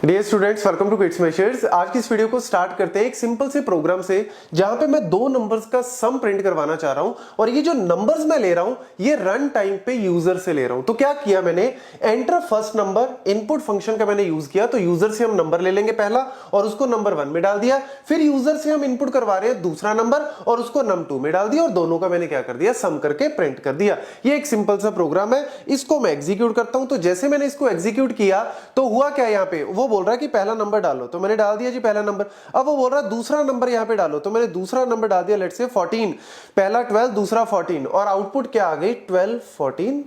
Dear students, welcome to kids measures. आज की इस वीडियो को स्टार्ट करते हैं एक सिंपल से प्रोग्राम से जहां पे मैं दो नंबर्स का सम प्रिंट करवाना चाह रहा हूं और ये जो नंबर्स मैं ले रहा हूं ये रन टाइम पे यूजर से ले रहा हूं। तो क्या किया मैंने, enter first number, input function का मैंने यूज किया। तो यूजर से हम नंबर ले लेंगे पहला और उसको नंबर 1 में डाल दिया। फिर यूजर से हम इनपुट करवा रहे हैं दूसरा नंबर और उसको नंबर 2 में डाल दिया और दोनों का मैंने क्या कर दिया, सम करके प्रिंट कर दिया। ये एक सिंपल सा प्रोग्राम है, इसको मैं एग्जीक्यूट करता हूं। तो जैसे मैंने इसको एग्जीक्यूट किया तो हुआ क्या, यहाँ पे वो बोल रहा है कि पहला नंबर डालो, तो मैंने डाल दिया जी पहला नंबर। अब वो बोल रहा है दूसरा नंबर यहां पे डालो, तो मैंने दूसरा नंबर डाल दिया, लेट्स से 14। पहला 12, दूसरा 14 और आउटपुट क्या आ गई, 12 14।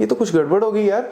ये तो कुछ गड़बड़ हो गई यार,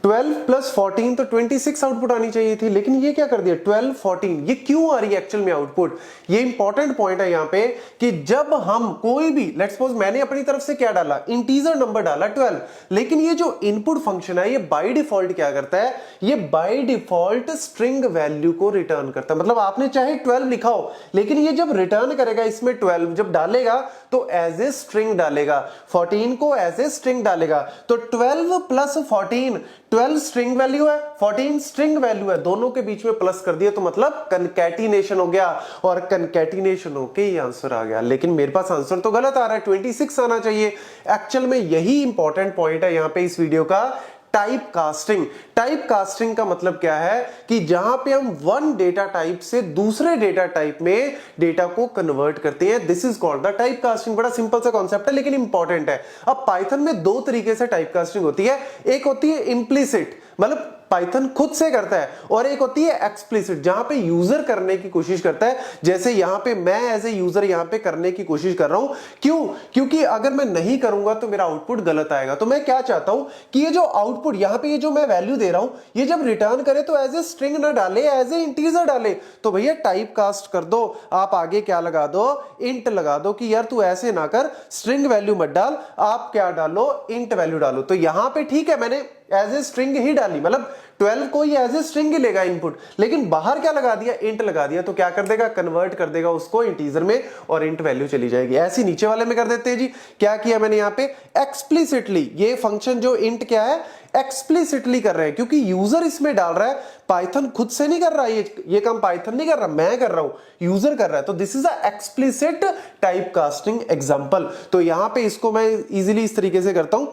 12 प्लस 14 तो 26 आउटपुट आनी चाहिए थी, लेकिन ये क्या कर दिया 12 14। ये क्यों आ रही है एक्चुअल में आउटपुट, ये इंपॉर्टेंट पॉइंट है यहाँ पे कि जब हम कोई भी, लेट्स सपोज मैंने अपनी तरफ से क्या डाला, इंटीजर नंबर डाला 12, लेकिन ये जो इनपुट फंक्शन है ये बाय डिफॉल्ट क्या करता है, ये बाय डिफॉल्ट स्ट्रिंग वैल्यू को रिटर्न करता है। मतलब आपने चाहे 12 लिखा हो, लेकिन ये जब रिटर्न करेगा इसमें 12 जब डालेगा तो एज ए स्ट्रिंग डालेगा, 14 को एज ए स्ट्रिंग डालेगा। तो 12 प्लस 14, 12 स्ट्रिंग वैल्यू है, 14 स्ट्रिंग वैल्यू है, दोनों के बीच में प्लस कर दिया तो मतलब कनकैटिनेशन हो गया और कनकैटिनेशन होके ये आंसर आ गया। लेकिन मेरे पास आंसर तो गलत आ रहा है, 26 आना चाहिए। एक्चुअल में यही इंपॉर्टेंट पॉइंट है यहां पे इस वीडियो का, टाइप कास्टिंग। टाइप कास्टिंग का मतलब क्या है कि जहां पे हम वन डेटा टाइप से दूसरे डेटा टाइप में डेटा को कन्वर्ट करते हैं, this is called the type casting. बड़ा सिंपल सा कॉन्सेप्ट है लेकिन इंपॉर्टेंट है। अब पाइथन में दो तरीके से टाइप कास्टिंग होती है, एक होती है इम्प्लिसिट, मतलब पाइथन खुद से करता है, और एक होती है एक्सप्लिसिट जहां पे यूजर करने की कोशिश करता है। जैसे यहां पे मैं एज ए यूजर यहां पे करने की कोशिश कर रहा हूं, क्यों, क्योंकि अगर मैं नहीं करूंगा तो मेरा आउटपुट गलत आएगा। तो मैं क्या चाहता हूं कि ये जो आउटपुट यहां पे ये जो मैं वैल्यू दे रहा हूं ये जब रिटर्न करे तो एज ए स्ट्रिंग ना डाले, एज ए इंटीजर डाले। तो भैया टाइप कास्ट कर दो, आप आगे क्या लगा दो, इंट लगा दो कि यार तू ऐसे ना कर, स्ट्रिंग वैल्यू मत डाल, आप क्या डालो, इंट वैल्यू डालो। तो यहां पे ठीक है मैंने एज ए स्ट्रिंग ही डाली, मतलब 12 को ये एज ए स्ट्रिंग ही लेगा इनपुट, लेकिन बाहर क्या लगा दिया, इंट लगा दिया। तो क्या कर देगा, कन्वर्ट कर देगा उसको इंटीजर में और इंट वैल्यू चली जाएगी। ऐसे नीचे वाले में कर देते हैं जी। क्या किया मैंने यहाँ पे, एक्सप्लिसिटली ये फंक्शन जो इंट क्या है, एक्सप्लिसिटली कर रहे हैं क्योंकि यूजर इसमें डाल रहा है, पाइथन खुद से नहीं कर रहा है, ये काम पाइथन नहीं कर रहा, मैं कर रहा हूं, यूजर कर रहा है। तो this is a explicit type casting example. तो यहां पे इसको मैं इजीली इस तरीके से करता हूं।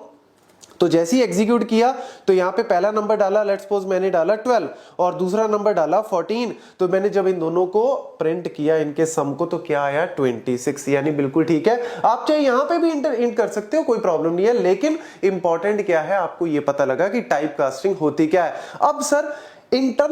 तो जैसे ही एग्जीक्यूट किया तो यहां पे पहला नंबर डाला, लेट्स सपोज मैंने डाला 12 और दूसरा नंबर डाला 14। तो मैंने जब इन दोनों को प्रिंट किया इनके सम को तो क्या आया 26, यानी बिल्कुल ठीक है। आप चाहे यहां पे भी इंट कर सकते हो, कोई प्रॉब्लम नहीं है, लेकिन इंपॉर्टेंट क्या है आपको ये पता लगा कि टाइप कास्टिंग होती क्या है। अब सर इंटर